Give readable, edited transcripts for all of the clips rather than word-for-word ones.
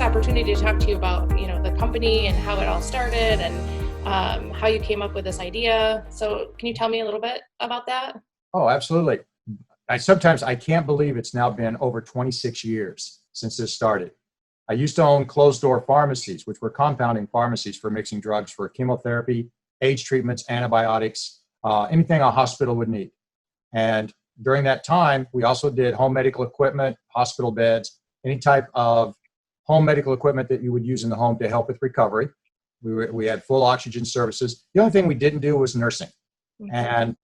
opportunity to talk to you about, the company and how it all started and how you came up with this idea. So can you tell me a little bit about that? Oh, absolutely. Sometimes I can't believe it's now been over 26 years since this started. I used to own closed door pharmacies, which were compounding pharmacies for mixing drugs for chemotherapy, AIDS treatments, antibiotics, anything a hospital would need. And during that time, we also did home medical equipment, hospital beds, any type of home medical equipment that you would use in the home to help with recovery. We had full oxygen services. The only thing we didn't do was nursing. Mm-hmm. And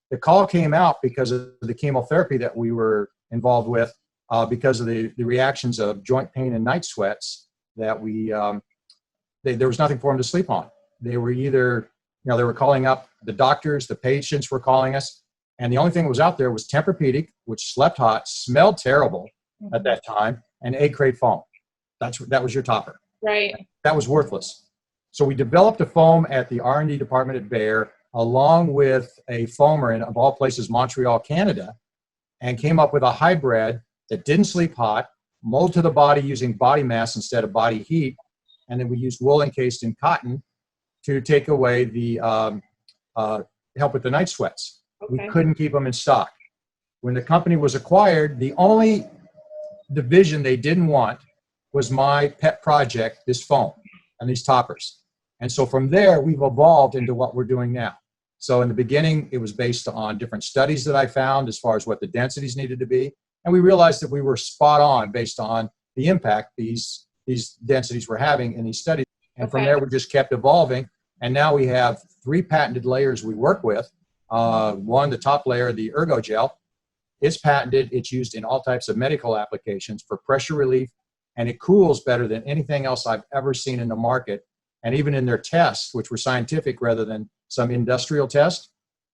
the call came out because of the chemotherapy that we were involved with, because of the reactions of joint pain and night sweats that there was nothing for them to sleep on. They were either, they were calling up the doctors, the patients were calling us, and the only thing that was out there was Tempur-Pedic, which slept hot, smelled terrible at that time, and egg-crate foam. That was your topper. Right. That was worthless. So we developed a foam at the R&D department at Bayer, along with a foamer in, of all places, Montreal, Canada, and came up with a hybrid that didn't sleep hot, mold to the body using body mass instead of body heat, and then we used wool encased in cotton to take away the help with the night sweats. Okay. We couldn't keep them in stock. When the company was acquired, the only division they didn't want was my pet project, this foam and these toppers. And so from there, we've evolved into what we're doing now. So in the beginning, it was based on different studies that I found as far as what the densities needed to be. And we realized that we were spot on based on the impact these densities were having in these studies. And from there, we just kept evolving. And now we have 3 patented layers we work with. One, the top layer, the Ergogel, is patented. It's used in all types of medical applications for pressure relief, and it cools better than anything else I've ever seen in the market. And even in their tests, which were scientific rather than some industrial test,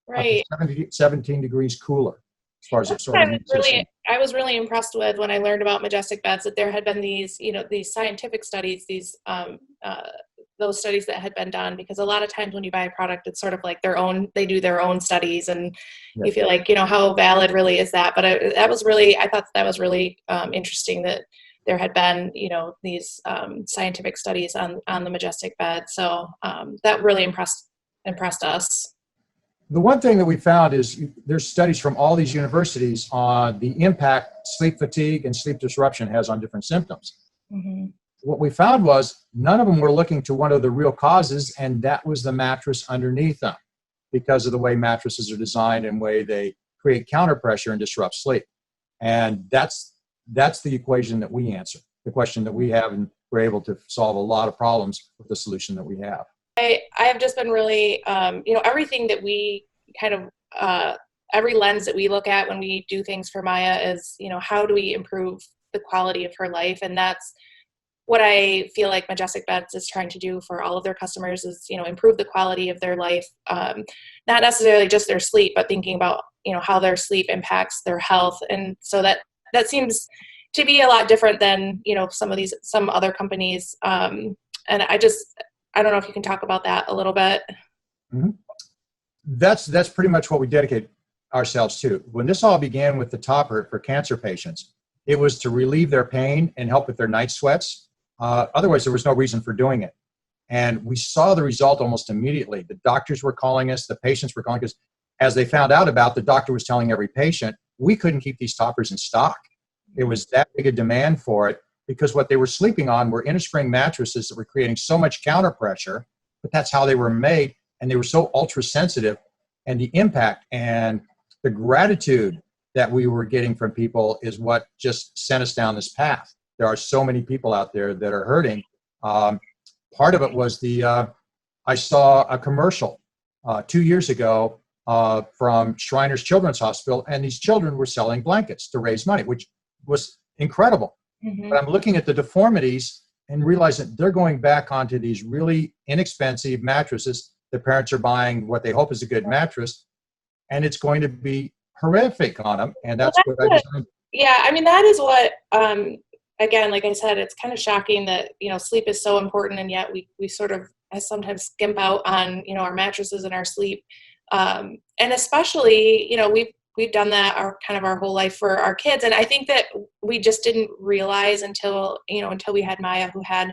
right, 17 degrees cooler as far as absorbing. I was really impressed with when I learned about MajesticBeds that there had been these, these scientific studies, those studies that had been done, because a lot of times when you buy a product, it's sort of like they do their own studies, and you feel like, how valid really is that? But I thought that was really interesting that there had been, these scientific studies on the MajesticBed. So that really impressed us. The one thing that we found is there's studies from all these universities on the impact sleep fatigue and sleep disruption has on different symptoms. Mm-hmm. What we found was none of them were looking to one of the real causes, and that was the mattress underneath them, because of the way mattresses are designed and the way they create counter pressure and disrupt sleep. And that's the equation that we answer, the question that we have, and we're able to solve a lot of problems with the solution that we have. I have just been really, everything that we kind of, every lens that we look at when we do things for Maya is, how do we improve the quality of her life? And that's what I feel like MajesticBeds is trying to do for all of their customers is, improve the quality of their life. Not necessarily just their sleep, but thinking about, how their sleep impacts their health. And so that seems to be a lot different than, some other companies. And I don't know if you can talk about that a little bit. Mm-hmm. That's pretty much what we dedicate ourselves to. When this all began with the topper for cancer patients, it was to relieve their pain and help with their night sweats. Otherwise, there was no reason for doing it. And we saw the result almost immediately. The doctors were calling us, the patients were calling us. As they found out about, the doctor was telling every patient, we couldn't keep these toppers in stock. It was that big a demand for it, because what they were sleeping on were innerspring mattresses that were creating so much counter pressure, but that's how they were made, and they were so ultra sensitive. And the impact and the gratitude that we were getting from people is what just sent us down this path. There are so many people out there that are hurting. Part of it was I saw a commercial 2 years ago from Shriners Children's Hospital, and these children were selling blankets to raise money, which was incredible. Mm-hmm. But I'm looking at the deformities and realizing they're going back onto these really inexpensive mattresses. The parents are buying what they hope is a good mattress, and it's going to be horrific on them. And that's what I designed. Yeah, I mean, that is what, again, like I said, it's kind of shocking that, sleep is so important, and yet we sort of sometimes skimp out on, our mattresses and our sleep. And especially, we've done that our whole life for our kids. And I think that we just didn't realize until we had Maya, who had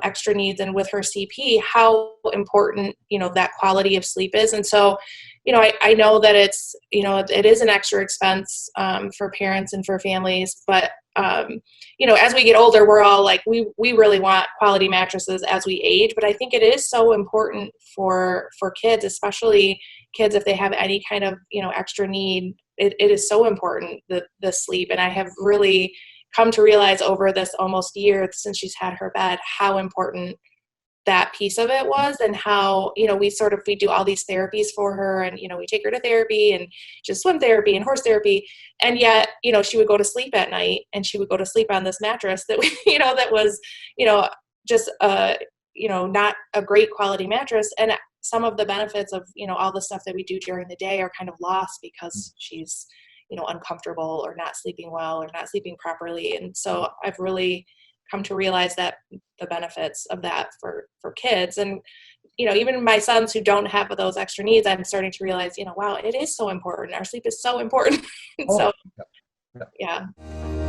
extra needs, and with her CP, how important, that quality of sleep is. And so, I know that it's, it is an extra expense for parents and for families, but as we get older, we're all like, we really want quality mattresses as we age. But I think it is so important for kids, especially kids, if they have any kind of, extra need. It is so important, the sleep. And I have really come to realize over this almost year since she's had her bed, how important that piece of it was, and how, we do all these therapies for her, and, we take her to therapy and just swim therapy and horse therapy. And yet, she would go to sleep at night, and she would go to sleep on this mattress that, that was, just, not a great quality mattress. And some of the benefits of, all the stuff that we do during the day are kind of lost because she's, uncomfortable or not sleeping well or not sleeping properly. And so I've really come to realize that the benefits of that for kids. And, even my sons who don't have those extra needs, I'm starting to realize, wow, it is so important. Our sleep is so important. Oh, So, yeah. yeah.